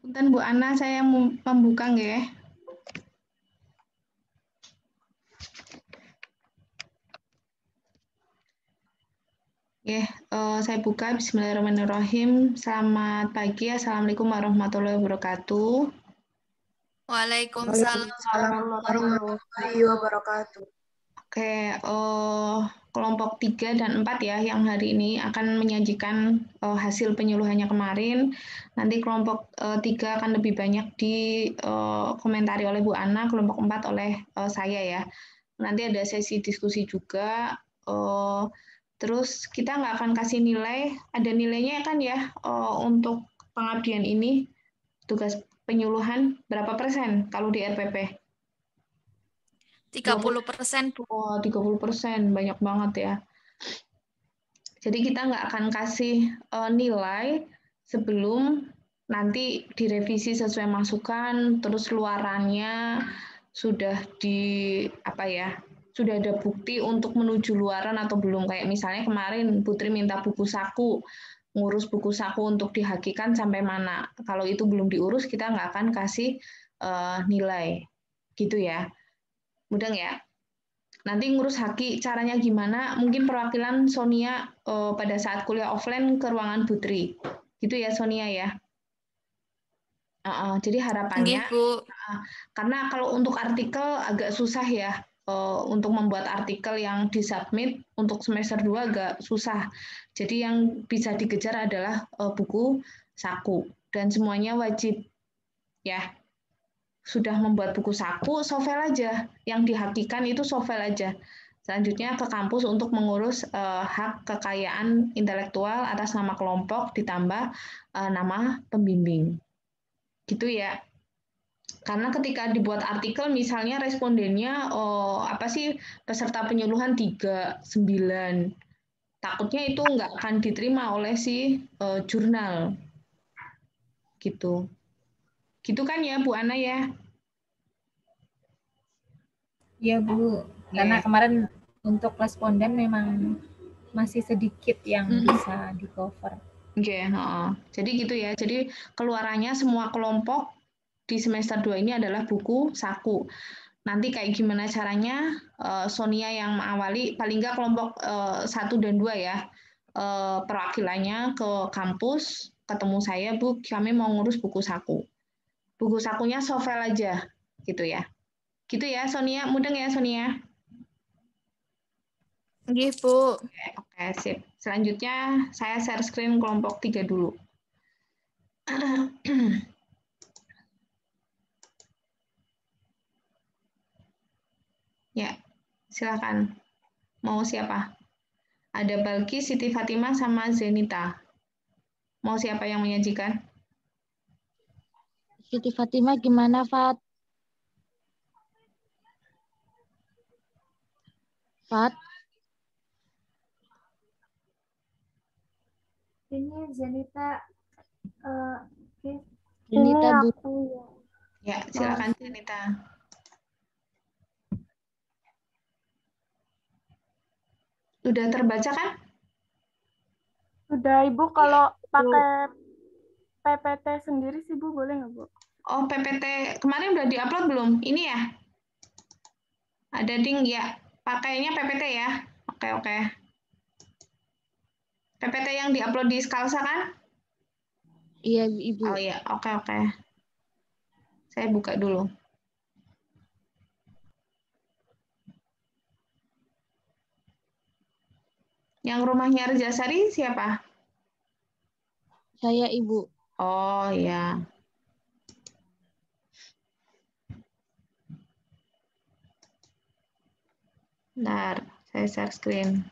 Punten Bu Ana, saya membuka nggih. Saya buka. Bismillahirrahmanirrahim. Selamat pagi. Assalamualaikum warahmatullahi wabarakatuh. Waalaikumsalam warahmatullahi wabarakatuh. Oke, kelompok 3 dan 4 ya yang hari ini akan menyajikan hasil penyuluhannya kemarin. Nanti kelompok 3 akan lebih banyak komentari oleh Bu Ana, kelompok 4 oleh saya ya. Nanti ada sesi diskusi juga. Terus kita nggak akan kasih nilai, ada nilainya kan ya untuk pengabdian ini, tugas penyuluhan berapa persen kalau di RPP? 30%, Bu. Oh, 30%, banyak banget ya. Jadi kita nggak akan kasih nilai sebelum nanti direvisi sesuai masukan, terus luarannya sudah sudah ada bukti untuk menuju luaran atau belum. Kayak misalnya kemarin Putri minta buku saku, ngurus buku saku untuk dihakikan sampai mana. Kalau itu belum diurus, kita nggak akan kasih nilai. Gitu ya. Mudeng ya? Nanti ngurus haki caranya gimana? Mungkin perwakilan Sonia pada saat kuliah offline ke ruangan Putri. Gitu ya Sonia ya. Jadi harapannya, Nggih, Bu. karena kalau untuk artikel agak susah ya, untuk membuat artikel yang disubmit untuk semester 2 agak susah. Jadi yang bisa dikejar adalah buku saku. Dan semuanya wajib ya. Sudah membuat buku saku, sovel aja. Yang dihakikan itu sovel aja. Selanjutnya ke kampus untuk mengurus hak kekayaan intelektual atas nama kelompok ditambah nama pembimbing. Gitu ya. Karena ketika dibuat artikel misalnya respondennya peserta penyuluhan 3, 9. Takutnya itu nggak akan diterima oleh si jurnal. Gitu. Gitu kan ya Bu Ana ya? Iya Bu, karena kemarin untuk responden memang masih sedikit yang bisa di cover. Oke, jadi gitu ya. Jadi keluarannya semua kelompok di semester 2 ini adalah buku saku. Nanti kayak gimana caranya, Sonia yang mengawali, paling nggak kelompok 1 dan 2 ya, perwakilannya ke kampus, ketemu saya, Bu, kami mau ngurus buku saku. Buku sakunya sovel aja, gitu ya. Gitu ya, Sonia. Mudeng ya, Sonia? Nggih, Bu. Oke, sip. Selanjutnya, saya share screen kelompok 3 dulu. Ya, silakan. Mau siapa? Ada Balki, Siti Fatimah, sama Zenita. Mau siapa yang menyajikan? Siti Fatimah gimana, Fat? Fat? Ini Zenita. Zenita, Bu. Ya, silakan Zenita. Sudah terbaca kan? Sudah, Ibu. Kalau pakai PPT sendiri sih, Bu, boleh nggak, Bu? Oh, PPT kemarin udah diupload belum? Ini ya? Ada ding ya. Pakainya PPT ya. Oke. PPT yang diupload di Skalsa kan? Iya, Ibu. Oh iya, oke. Saya buka dulu. Yang rumahnya Rejasari siapa? Saya, Ibu. Oh iya. Bentar, saya share screen.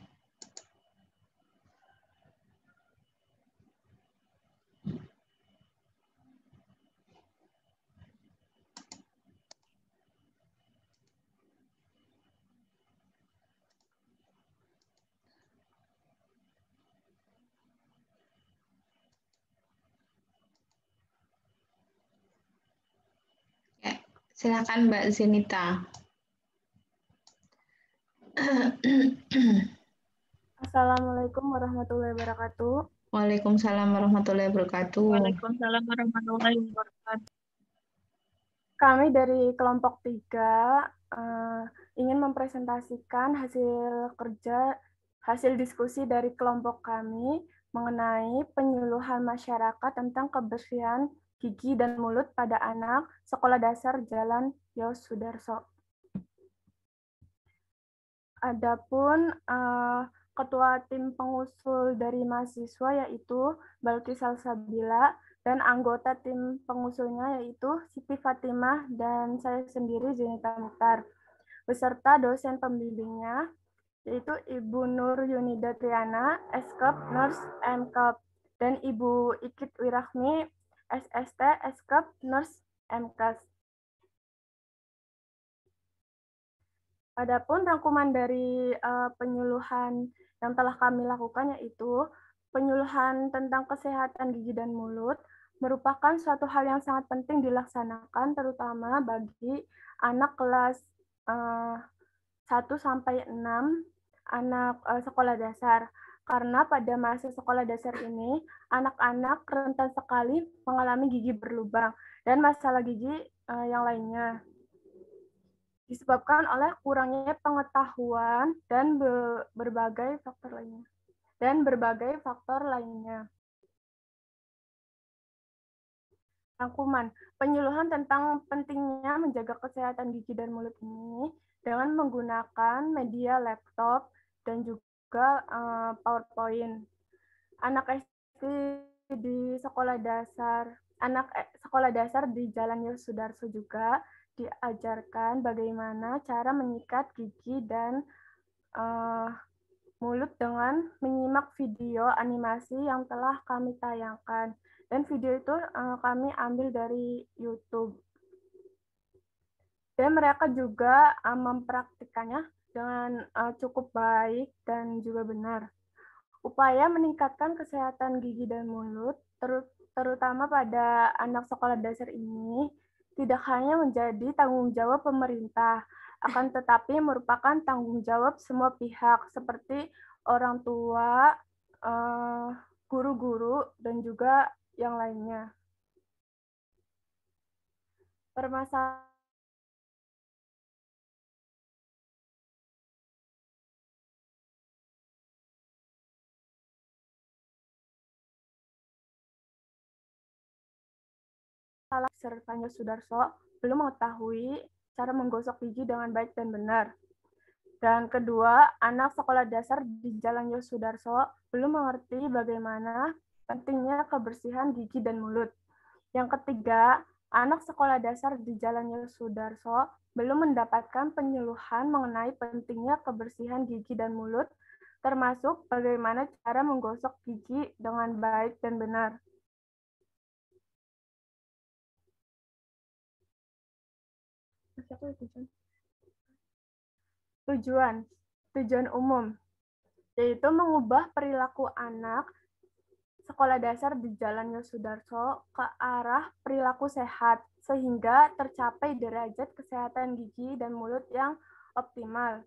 Ya, silakan Mbak Zenita. Assalamualaikum warahmatullahi wabarakatuh. Waalaikumsalam warahmatullahi wabarakatuh. Waalaikumsalam warahmatullahi wabarakatuh. Kami dari kelompok 3 ingin mempresentasikan hasil diskusi dari kelompok kami mengenai penyuluhan masyarakat tentang kebersihan gigi dan mulut pada anak Sekolah Dasar Jalan Yos Sudarso. Adapun ketua tim pengusul dari mahasiswa yaitu Balki Salsabila dan anggota tim pengusulnya yaitu Siti Fatimah dan saya sendiri Zenita Mukhtar beserta dosen pembimbingnya yaitu Ibu Nur Yunida Triana, Eskep, Nurse MKep, dan Ibu Ikit Wirahmi, SST, Eskep, Nurse MKes. Adapun rangkuman dari penyuluhan yang telah kami lakukan yaitu penyuluhan tentang kesehatan gigi dan mulut merupakan suatu hal yang sangat penting dilaksanakan terutama bagi anak kelas 1 sampai 6 anak sekolah dasar. Karena pada masa sekolah dasar ini anak-anak rentan sekali mengalami gigi berlubang dan masalah gigi yang lainnya. Disebabkan oleh kurangnya pengetahuan dan berbagai faktor lainnya. Rangkuman penyuluhan tentang pentingnya menjaga kesehatan gigi dan mulut ini dengan menggunakan media laptop dan juga PowerPoint. Anak SD di sekolah dasar di Jalan Yos Sudarso juga diajarkan bagaimana cara menyikat gigi dan mulut dengan menyimak video animasi yang telah kami tayangkan. Dan video itu kami ambil dari YouTube. Dan mereka juga mempraktikannya dengan cukup baik dan juga benar. Upaya meningkatkan kesehatan gigi dan mulut, terutama pada anak sekolah dasar ini, tidak hanya menjadi tanggung jawab pemerintah, akan tetapi merupakan tanggung jawab semua pihak, seperti orang tua, guru-guru, dan juga yang lainnya. Permasalahan Sertanya Sudarso belum mengetahui cara menggosok gigi dengan baik dan benar. Dan kedua, anak sekolah dasar di Jalan Yos Sudarso belum mengerti bagaimana pentingnya kebersihan gigi dan mulut. Yang ketiga, anak sekolah dasar di Jalan Yos Sudarso belum mendapatkan penyuluhan mengenai pentingnya kebersihan gigi dan mulut, termasuk bagaimana cara menggosok gigi dengan baik dan benar. Tujuan umum, yaitu mengubah perilaku anak sekolah dasar di Jalan Yos Sudarso ke arah perilaku sehat, sehingga tercapai derajat kesehatan gigi dan mulut yang optimal.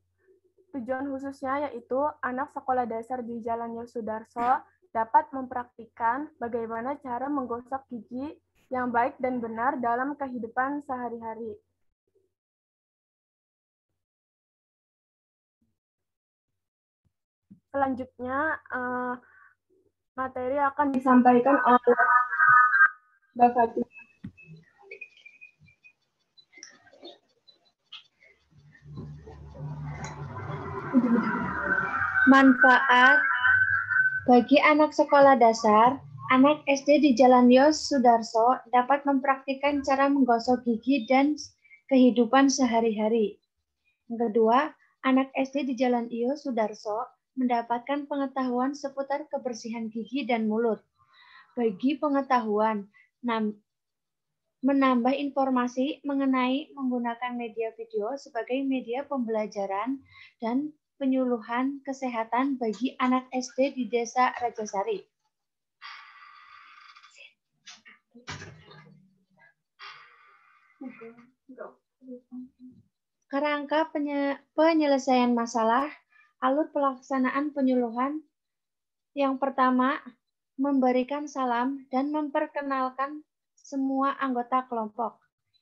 Tujuan khususnya yaitu anak sekolah dasar di Jalan Yos Sudarso dapat mempraktikkan bagaimana cara menggosok gigi yang baik dan benar dalam kehidupan sehari-hari. Selanjutnya, materi akan disampaikan oleh Mbak Fatimah. Manfaat bagi anak sekolah dasar, anak SD di Jalan Yos Sudarso dapat mempraktikkan cara menggosok gigi dan kehidupan sehari-hari. Yang kedua, anak SD di Jalan Yos Sudarso mendapatkan pengetahuan seputar kebersihan gigi dan mulut. Bagi pengetahuan, menambah informasi mengenai menggunakan media video sebagai media pembelajaran dan penyuluhan kesehatan bagi anak SD di Desa Rajasari. Kerangka penyelesaian masalah, alur pelaksanaan penyuluhan. Yang pertama, memberikan salam dan memperkenalkan semua anggota kelompok.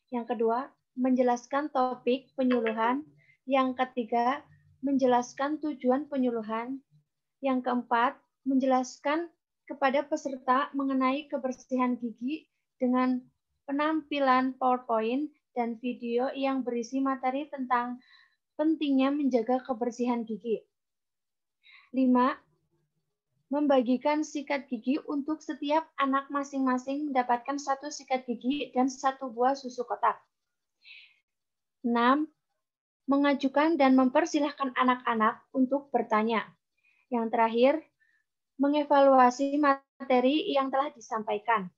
Yang kedua, menjelaskan topik penyuluhan. Yang ketiga, menjelaskan tujuan penyuluhan. Yang keempat, menjelaskan kepada peserta mengenai kebersihan gigi dengan penampilan PowerPoint dan video yang berisi materi tentang pentingnya menjaga kebersihan gigi. 5. Membagikan sikat gigi untuk setiap anak masing-masing mendapatkan 1 sikat gigi dan 1 buah susu kotak. 6. Mengajukan dan mempersilahkan anak-anak untuk bertanya. Yang terakhir, mengevaluasi materi yang telah disampaikan.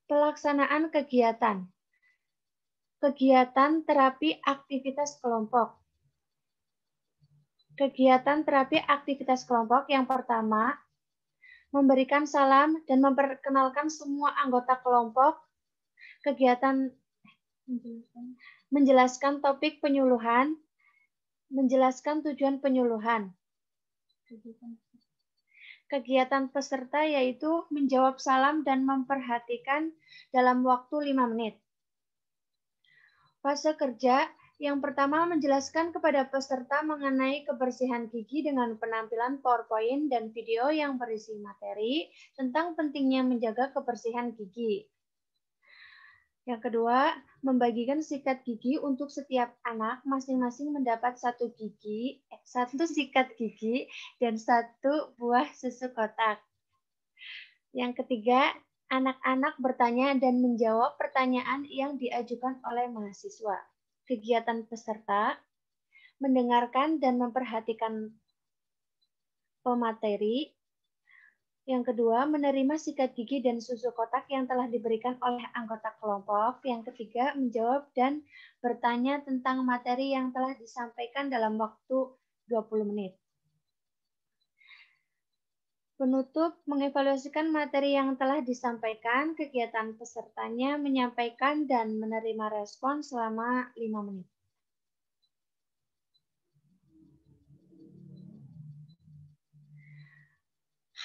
Pelaksanaan kegiatan. Kegiatan terapi aktivitas kelompok. Kegiatan terapi aktivitas kelompok yang pertama, memberikan salam dan memperkenalkan semua anggota kelompok. Kegiatan menjelaskan topik penyuluhan, menjelaskan tujuan penyuluhan. Kegiatan peserta yaitu menjawab salam dan memperhatikan dalam waktu 5 menit. Fase kerja yang pertama menjelaskan kepada peserta mengenai kebersihan gigi dengan penampilan PowerPoint dan video yang berisi materi tentang pentingnya menjaga kebersihan gigi. Yang kedua, membagikan sikat gigi untuk setiap anak, masing-masing mendapat 1 sikat gigi dan 1 buah susu kotak. Yang ketiga, anak-anak bertanya dan menjawab pertanyaan yang diajukan oleh mahasiswa. Kegiatan peserta, mendengarkan dan memperhatikan pemateri. Yang kedua, menerima sikat gigi dan susu kotak yang telah diberikan oleh anggota kelompok. Yang ketiga, menjawab dan bertanya tentang materi yang telah disampaikan dalam waktu 20 menit. Penutup, mengevaluasikan materi yang telah disampaikan, kegiatan pesertanya menyampaikan dan menerima respon selama 5 menit.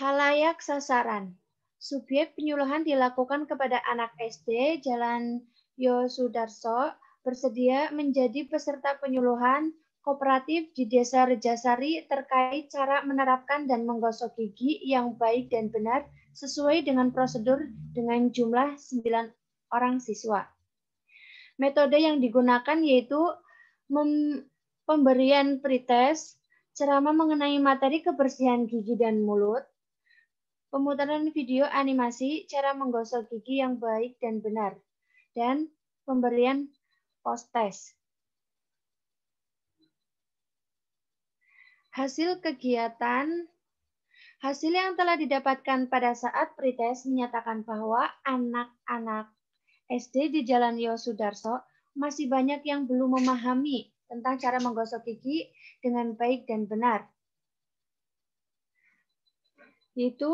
Khalayak sasaran. Subjek penyuluhan dilakukan kepada anak SD Jalan Yosudarso bersedia menjadi peserta penyuluhan kooperatif di Desa Rejasari terkait cara menerapkan dan menggosok gigi yang baik dan benar sesuai dengan prosedur dengan jumlah 9 orang siswa. Metode yang digunakan yaitu pemberian pretest, ceramah mengenai materi kebersihan gigi dan mulut, pemutaran video animasi cara menggosok gigi yang baik dan benar, dan pemberian post-test. Hasil kegiatan, hasil yang telah didapatkan pada saat pretest menyatakan bahwa anak-anak SD di Jalan Yosudarso masih banyak yang belum memahami tentang cara menggosok gigi dengan baik dan benar. Yaitu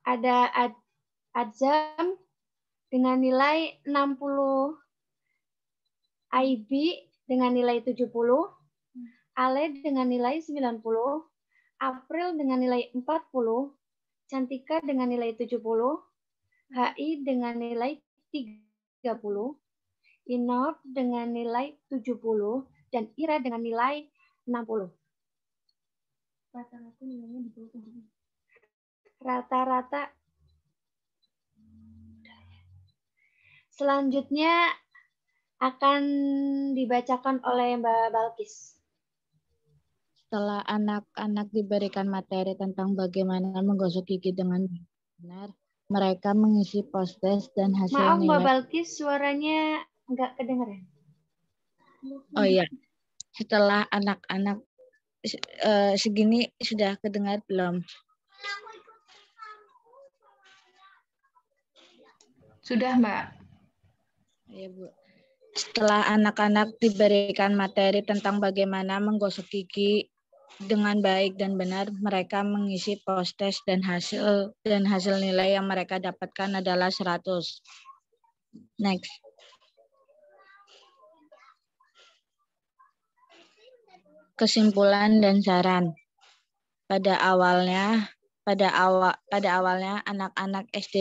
ada Adzam dengan nilai 60, IB dengan nilai 70, Ale dengan nilai 90, April dengan nilai 40, Cantika dengan nilai 70, HI dengan nilai 30, Inor dengan nilai 70, dan Ira dengan nilai 60. Rata-rata nilainya di bawah 70. Rata-rata. Selanjutnya akan dibacakan oleh Mbak Balkis. Setelah anak-anak diberikan materi tentang bagaimana menggosok gigi dengan benar, mereka mengisi post-test dan hasil Maaf nilai. Mbak Balkis, suaranya nggak kedengeran. Oh iya, setelah anak-anak segini sudah kedengar belum? Sudah, Mbak. Ya, Bu. Setelah anak-anak diberikan materi tentang bagaimana menggosok gigi dengan baik dan benar, mereka mengisi post-test dan hasil nilai yang mereka dapatkan adalah 100. Next. Kesimpulan dan saran. Pada awalnya anak-anak SD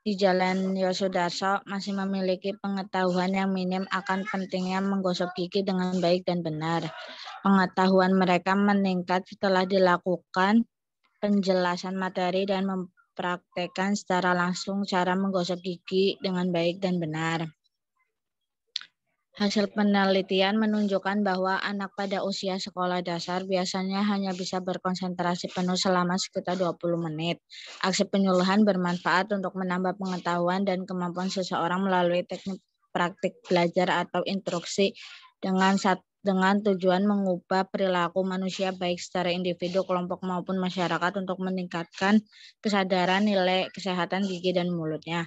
di Jalan Yosudarso masih memiliki pengetahuan yang minim akan pentingnya menggosok gigi dengan baik dan benar. Pengetahuan mereka meningkat setelah dilakukan penjelasan materi dan mempraktekkan secara langsung cara menggosok gigi dengan baik dan benar. Hasil penelitian menunjukkan bahwa anak pada usia sekolah dasar biasanya hanya bisa berkonsentrasi penuh selama sekitar 20 menit. Aksi penyuluhan bermanfaat untuk menambah pengetahuan dan kemampuan seseorang melalui teknik praktik belajar atau instruksi dengan tujuan mengubah perilaku manusia baik secara individu, kelompok maupun masyarakat untuk meningkatkan kesadaran nilai kesehatan gigi dan mulutnya.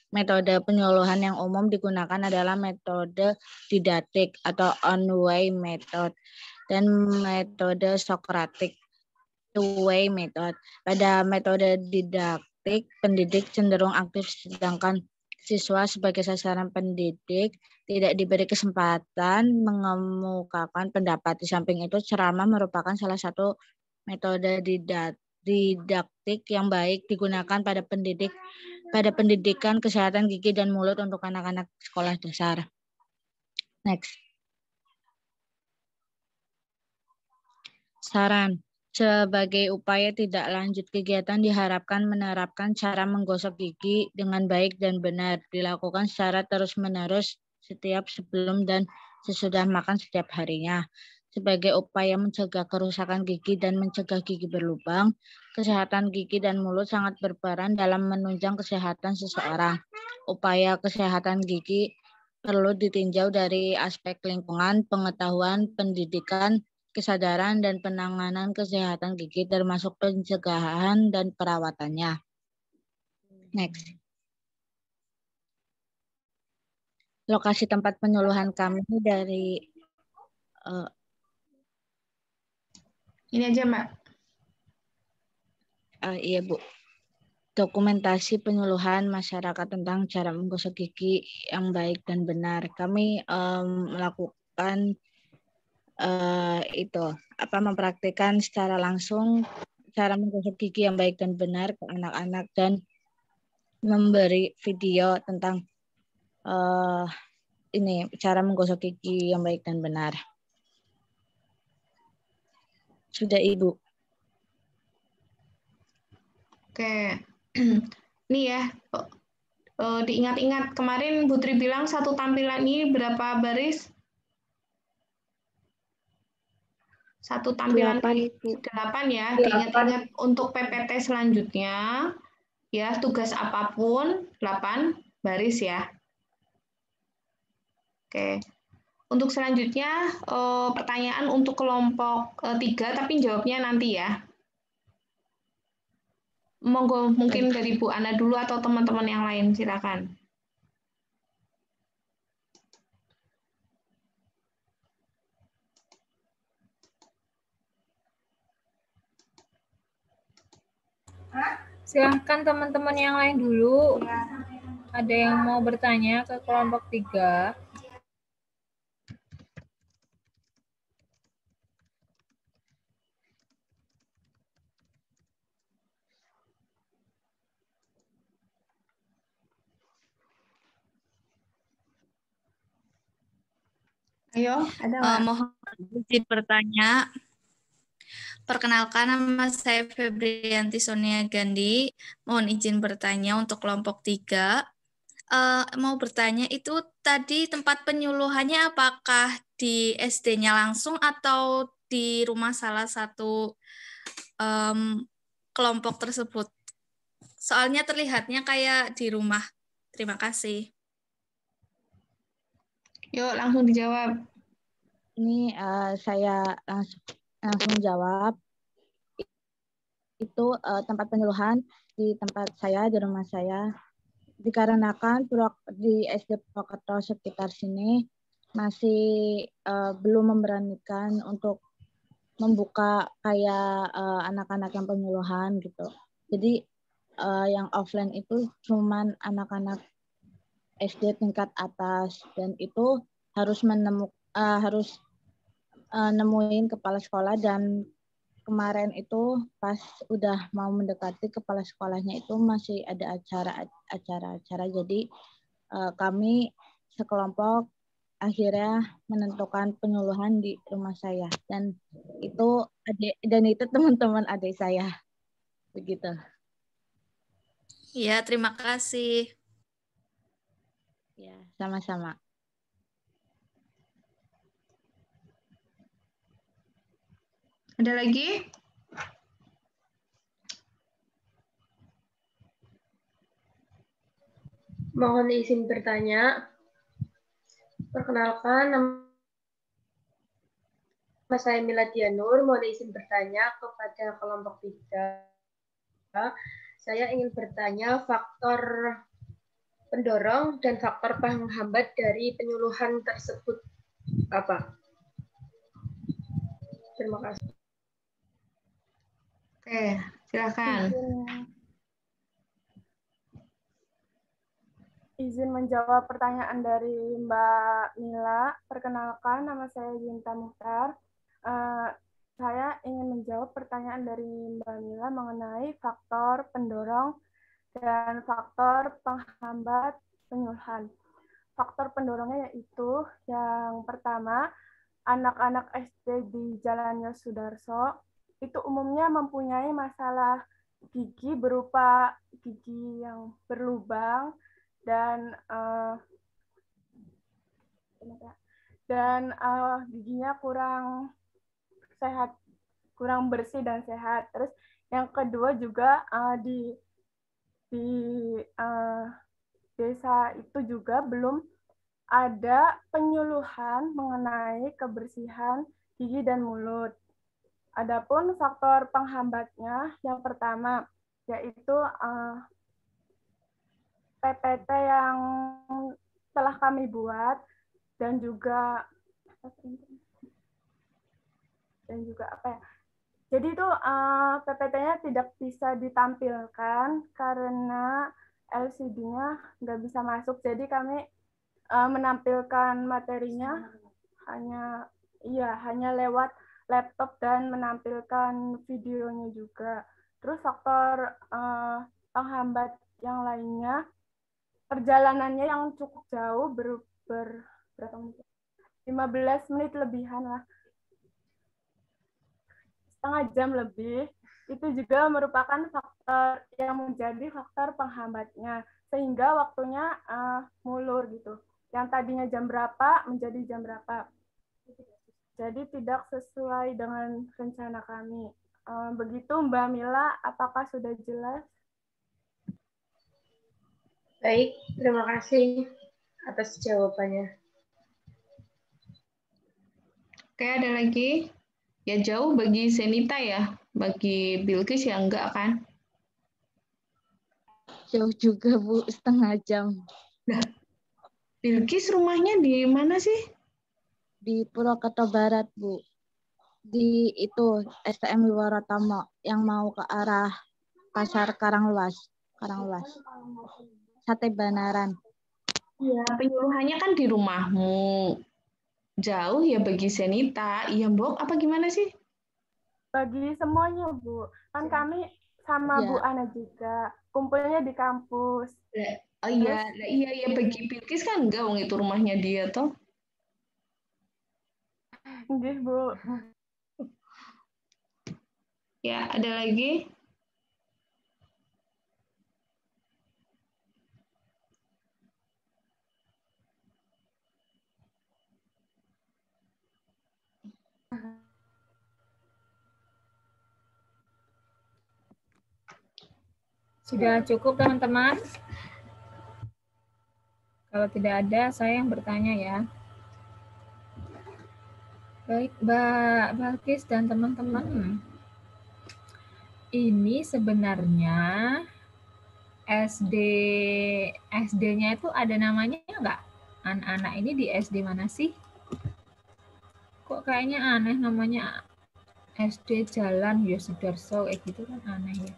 Metode penyuluhan yang umum digunakan adalah metode didaktik atau on-way method dan metode Sokratik two-way method. Pada metode didaktik, pendidik cenderung aktif sedangkan siswa sebagai sasaran pendidik tidak diberi kesempatan mengemukakan pendapat. Di samping itu, ceramah merupakan salah satu metode didaktik yang baik digunakan pada pendidikan kesehatan gigi dan mulut untuk anak-anak sekolah dasar. Next. Saran. Sebagai upaya tidak lanjut kegiatan diharapkan menerapkan cara menggosok gigi dengan baik dan benar. Dilakukan secara terus-menerus setiap sebelum dan sesudah makan setiap harinya. Sebagai upaya mencegah kerusakan gigi dan mencegah gigi berlubang, kesehatan gigi dan mulut sangat berperan dalam menunjang kesehatan seseorang. Upaya kesehatan gigi perlu ditinjau dari aspek lingkungan, pengetahuan, pendidikan, kesadaran, dan penanganan kesehatan gigi termasuk pencegahan dan perawatannya. Next. Lokasi tempat penyuluhan kami dari ini aja, Mbak. Iya, Bu. Dokumentasi penyuluhan masyarakat tentang cara menggosok gigi yang baik dan benar. Kami melakukan mempraktikkan secara langsung cara menggosok gigi yang baik dan benar ke anak-anak dan memberi video tentang cara menggosok gigi yang baik dan benar. Sudah, Ibu. Oke, ini ya, diingat-ingat kemarin Bu Tri bilang satu tampilan ini berapa baris? Satu tampilan 8 ya, diingat-ingat untuk PPT selanjutnya, ya tugas apapun 8 baris ya. Oke, untuk selanjutnya pertanyaan untuk kelompok 3, tapi jawabnya nanti ya. Monggo mungkin dari Bu Ana dulu atau teman-teman yang lain, silakan. Silahkan teman-teman yang lain dulu. Ada yang mau bertanya ke kelompok 3? Ayo, ada nggak? Mohon izin bertanya. Perkenalkan, nama saya Febrianti Sonia Gandhi. Mohon izin bertanya untuk kelompok 3. Mau bertanya itu tadi tempat penyuluhannya apakah di SD-nya langsung atau di rumah salah satu kelompok tersebut? Soalnya terlihatnya kayak di rumah. Terima kasih. Yuk, langsung dijawab. Ini saya langsung jawab. Itu tempat penyuluhan di tempat saya, di rumah saya. Dikarenakan di SD Purwokerto sekitar sini masih belum memberanikan untuk membuka kayak anak-anak yang penyuluhan gitu. Jadi yang offline itu cuman anak-anak SD tingkat atas dan itu harus nemuin kepala sekolah, dan kemarin itu pas udah mau mendekati kepala sekolahnya itu masih ada acara-acara. Jadi kami sekelompok akhirnya menentukan penyuluhan di rumah saya, dan itu teman-teman adik saya. Begitu. Ya, terima kasih. Ya, sama-sama. Ada lagi? Mohon izin bertanya. Perkenalkan, nama saya Miladia Nur. Mohon izin bertanya kepada kelompok 3. Saya ingin bertanya faktor pendorong dan faktor penghambat dari penyuluhan tersebut apa? Terima kasih. Oke, silakan. Izin menjawab pertanyaan dari Mbak Mila. Perkenalkan, nama saya Yinta Muhtar. Saya ingin menjawab pertanyaan dari Mbak Mila mengenai faktor pendorong dan faktor penghambat penyuluhan. Faktor pendorongnya yaitu yang pertama, anak-anak SD di Jalan Yosudarso itu umumnya mempunyai masalah gigi berupa gigi yang berlubang dan giginya kurang sehat, kurang bersih dan sehat. Terus yang kedua juga di desa itu juga belum ada penyuluhan mengenai kebersihan gigi dan mulut. Adapun faktor penghambatnya yang pertama yaitu PPT yang telah kami buat dan juga apa ya? Jadi itu PPT-nya tidak bisa ditampilkan karena LCD-nya nggak bisa masuk. Jadi kami menampilkan materinya hanya lewat laptop dan menampilkan videonya juga. Terus faktor penghambat yang lainnya, perjalanannya yang cukup jauh, berapa menit? 15 menit lebihan lah. Setengah jam lebih, itu juga merupakan faktor yang menjadi faktor penghambatnya. Sehingga waktunya mulur gitu. Yang tadinya jam berapa menjadi jam berapa. Jadi tidak sesuai dengan rencana kami. Begitu Mbak Mila, apakah sudah jelas? Baik, terima kasih atas jawabannya. Oke, ada lagi? Ya jauh bagi Senita ya, bagi Bilqis ya enggak kan? Jauh juga Bu, setengah jam. Nah, Bilqis rumahnya di mana sih? Di Purwokerto Barat Bu. Di itu STM Wiwaratama yang mau ke arah Pasar Karangluas. Sate Banaran. Iya, penyuluhannya kan di rumahmu. Jauh ya bagi Senita. Iya, Mbok, apa gimana sih? Bagi semuanya, Bu. Kan kami sama Bu Ana juga. Kumpulnya di kampus. Oh iya, iya bagi Bilqis kan enggak, wong itu rumahnya dia toh. Nggih, Bu. Ya, ada lagi? Sudah cukup teman-teman? Kalau tidak ada, saya yang bertanya ya. Baik, Mbak Balkis dan teman-teman. Ini sebenarnya SD-nya itu ada namanya nggak? Anak-anak ini di SD mana sih? Kok kayaknya aneh namanya SD Jalan Yosudarso kayak gitu kan aneh ya.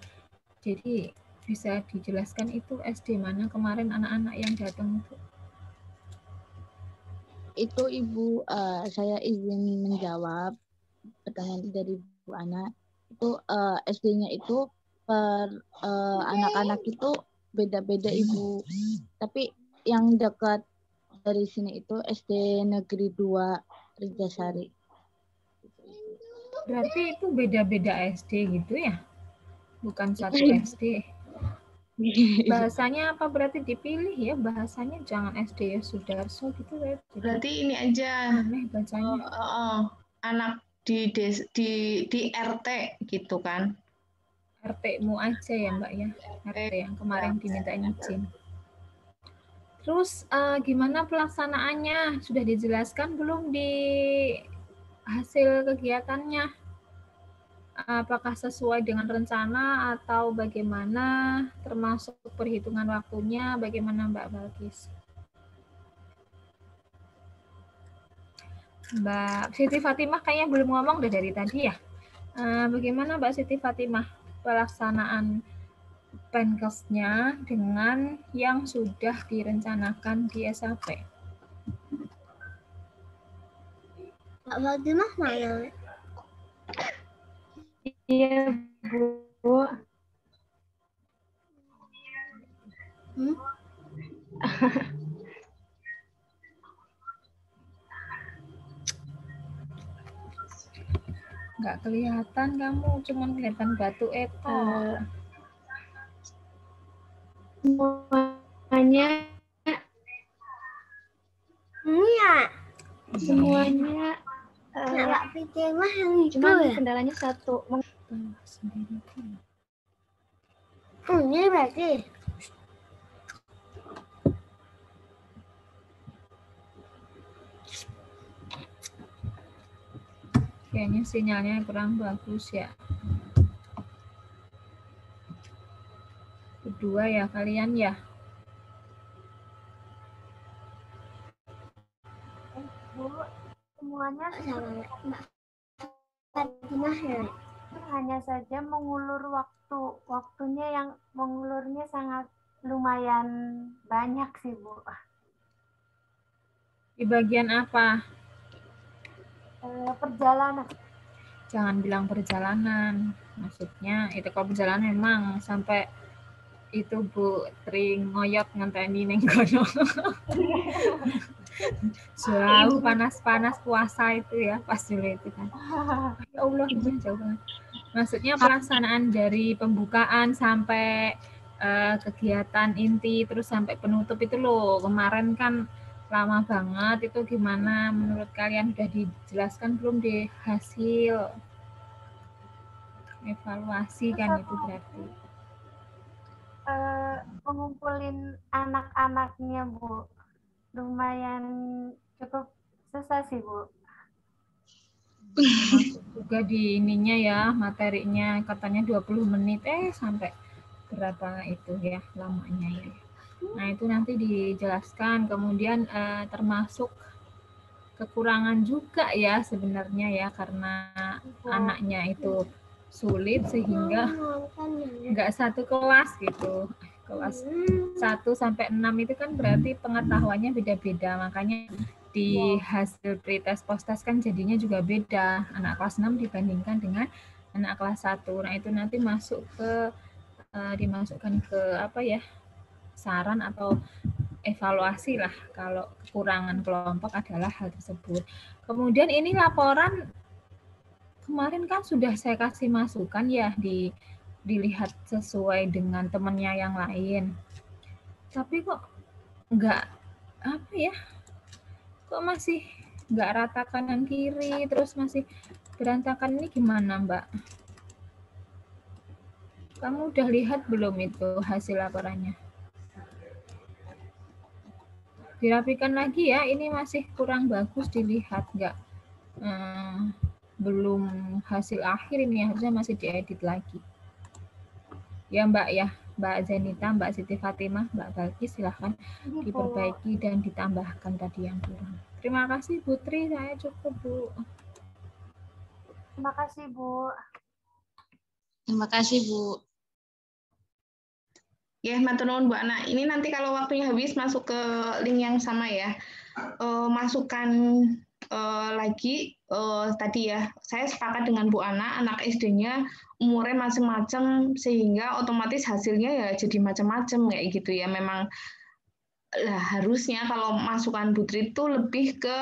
Jadi bisa dijelaskan itu SD mana kemarin anak-anak yang datang itu? Itu Ibu, saya izin menjawab pertanyaan dari Bu Ana. Itu SD-nya itu per anak-anak itu beda-beda Ibu. Tapi yang dekat dari sini itu SD Negeri 2 Rijasari. Berarti itu beda-beda SD gitu ya? Bukan satu SD. Bahasanya apa berarti dipilih ya? Bahasanya jangan SD ya Sudarso gitu ya. Berarti ini aja Aneh bacanya. anak di RT gitu kan. RT-mu aja ya Mbak ya. RT yang kemarin dimintain izin. Terus gimana pelaksanaannya? Sudah dijelaskan belum di hasil kegiatannya? Apakah sesuai dengan rencana atau bagaimana? Termasuk perhitungan waktunya, bagaimana Mbak Balkis? Mbak Siti Fatimah kayaknya belum ngomong udah dari tadi ya. Bagaimana Mbak Siti Fatimah pelaksanaan Penkesnya dengan yang sudah direncanakan di SAP? Mbak Fatimah mana? Iya, Bu. Nggak kelihatan kamu, cuman kelihatan batu eta. Semuanya Mbak Fatimah yang itu cuman ya? kendalanya satu. Ini berarti. Kayaknya sinyalnya kurang bagus ya. Kedua ya kalian ya. Bu, semuanya Mbak Fatimah ya? hanya saja mengulur waktunya yang mengulurnya sangat lumayan banyak sih Bu. Di bagian apa? Perjalanan. Jangan bilang perjalanan. Maksudnya itu kalau perjalanan memang sampai itu Bu Tri ngoyot ngenteni ning kono. Jauh panas-panas puasa itu ya pas dulu itu kan. Ya Allah, jauh banget. Maksudnya pelaksanaan dari pembukaan sampai kegiatan inti terus sampai penutup itu loh. Kemarin kan lama banget, itu gimana menurut kalian, udah dijelaskan belum di hasil evaluasi kan itu berarti? Mengumpulin anak-anaknya Bu, lumayan cukup susah sih Bu. Masuk juga di ininya ya, materinya katanya 20 menit sampai berapa itu ya lamanya ya. Nah itu nanti dijelaskan, kemudian termasuk kekurangan juga ya sebenarnya ya, karena anaknya itu sulit sehingga nggak satu kelas gitu. Kelas 1 sampai 6 itu kan berarti pengetahuannya beda-beda, makanya di hasil pretest posttest kan jadinya juga beda anak kelas 6 dibandingkan dengan anak kelas 1. Nah itu nanti masuk ke dimasukkan ke apa ya, saran atau evaluasi lah kalau kekurangan kelompok adalah hal tersebut. Kemudian ini laporan kemarin kan sudah saya kasih masukan ya, dilihat sesuai dengan temannya yang lain. Tapi kok nggak apa ya, kok masih nggak rata kanan kiri, terus masih berantakan, ini gimana Mbak? Kamu udah lihat belum itu hasil laporannya? Dirapikan lagi ya, ini masih kurang bagus dilihat, nggak belum hasil akhir, ini harusnya masih diedit lagi ya Mbak ya, Mbak Zenita, Mbak Siti Fatimah, Mbak Balkis, silahkan diperbaiki dan ditambahkan tadi yang kurang. Terima kasih Putri, saya cukup Bu. Terima kasih Bu. Terima kasih Bu. Ya, matur nuwun Bu Ana. Ini nanti kalau waktunya habis masuk ke link yang sama ya. Masukkan lagi tadi ya. Saya sepakat dengan Bu Ana, anak SD-nya umurnya macam-macam sehingga otomatis hasilnya ya jadi macam-macam kayak gitu ya. Memang lah harusnya kalau masukan Putri itu lebih ke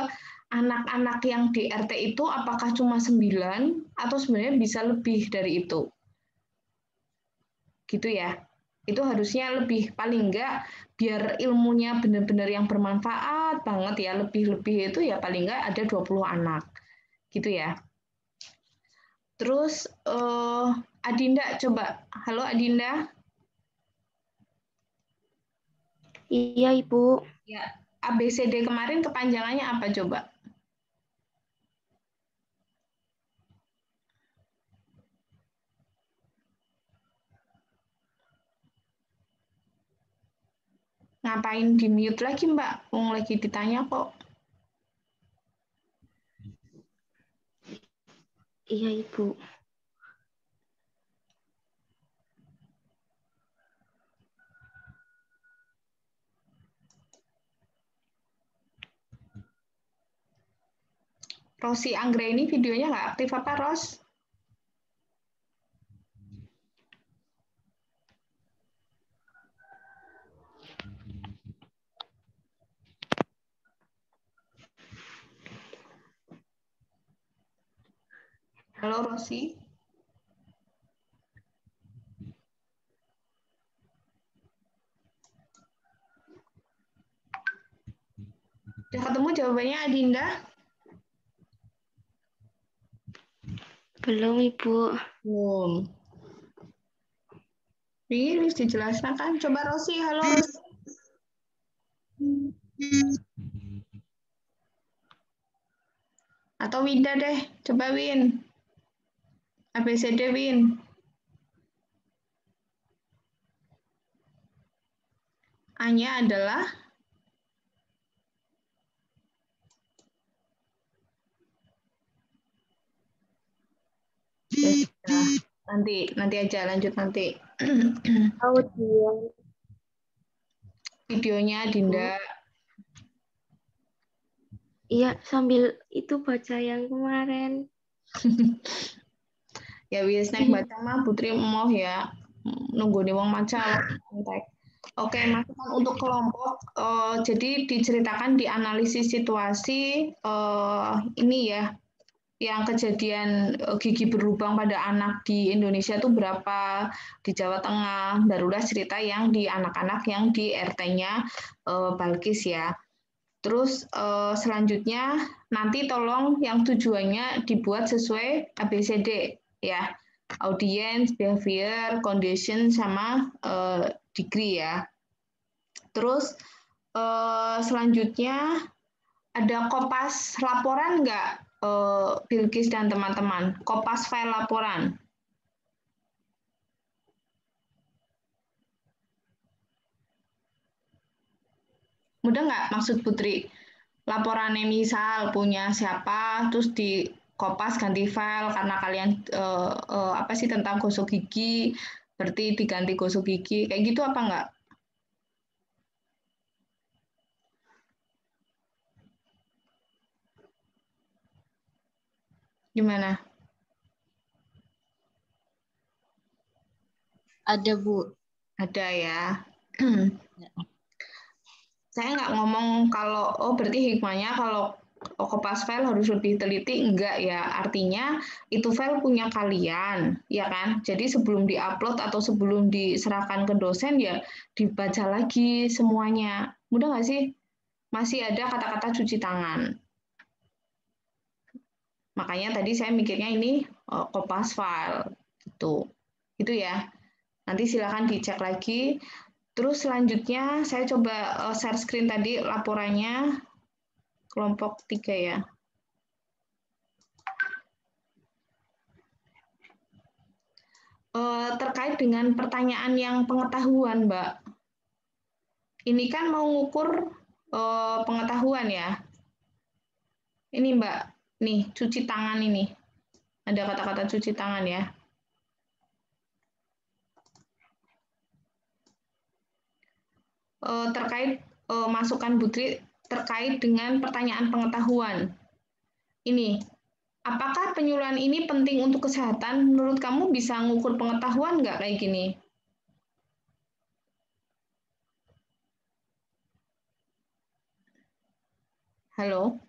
anak-anak yang di RT itu apakah cuma 9 atau sebenarnya bisa lebih dari itu. Gitu ya. Itu harusnya lebih, paling enggak biar ilmunya benar-benar yang bermanfaat banget ya, lebih-lebih itu ya paling enggak ada 20 anak. Gitu ya. Terus Adinda coba. Halo Adinda. Iya, Ibu. Ya, ABCD kemarin kepanjangannya apa coba? Ngapain di mute lagi Mbak? Wong lagi ditanya kok. Iya, Ibu. Rosi Anggreni videonya nggak aktif apa, Ros? Halo, Rosi. Udah ketemu jawabannya, Adinda? Belum, Ibu. Belum. Ini harus dijelaskan kan? Coba Rosi, halo Rosi. Atau Winda deh, coba Win. ABCD Win. A-nya adalah ya, nanti aja lanjut nanti. Audio. Videonya Dinda. Iya, sambil itu baca yang kemarin. Ya wis nek baca mah Putri mau ya nunggu nih wong maca. Oke, masukan untuk kelompok. Jadi diceritakan di analisis situasi ini ya, yang kejadian gigi berlubang pada anak di Indonesia itu berapa, di Jawa Tengah, barulah cerita yang di anak-anak yang di RT-nya Balkis ya. Terus selanjutnya nanti tolong yang tujuannya dibuat sesuai ABCD ya, audience, behavior, condition, sama degree ya. Terus selanjutnya ada kopas laporan nggak, Bilkis dan teman-teman? Kopas file laporan. Mudah nggak maksud Putri? Laporannya misal punya siapa, terus di kopas ganti file karena kalian apa sih tentang gosok gigi, berarti diganti gosok gigi, kayak gitu apa enggak? Gimana? Ada, Bu. Ada ya. Saya nggak ngomong kalau, berarti hikmahnya kalau kopas file harus lebih teliti, enggak ya. Artinya itu file punya kalian, ya kan? Jadi sebelum diupload atau sebelum diserahkan ke dosen ya dibaca lagi semuanya. Mudah nggak sih? Masih ada kata-kata cuci tangan. Makanya tadi saya mikirnya ini kopas file gitu. Itu ya. Nanti silakan dicek lagi. Terus selanjutnya saya coba share screen tadi laporannya kelompok 3 ya. Terkait dengan pertanyaan yang pengetahuan, Mbak. Ini kan mau ngukur pengetahuan ya. Ini Mbak, nih cuci tangan ini. Ada kata-kata cuci tangan ya. terkait masukan Putri terkait dengan pertanyaan pengetahuan. Ini, apakah penyuluhan ini penting untuk kesehatan? Menurut kamu bisa ngukur pengetahuan nggak kayak gini? Halo?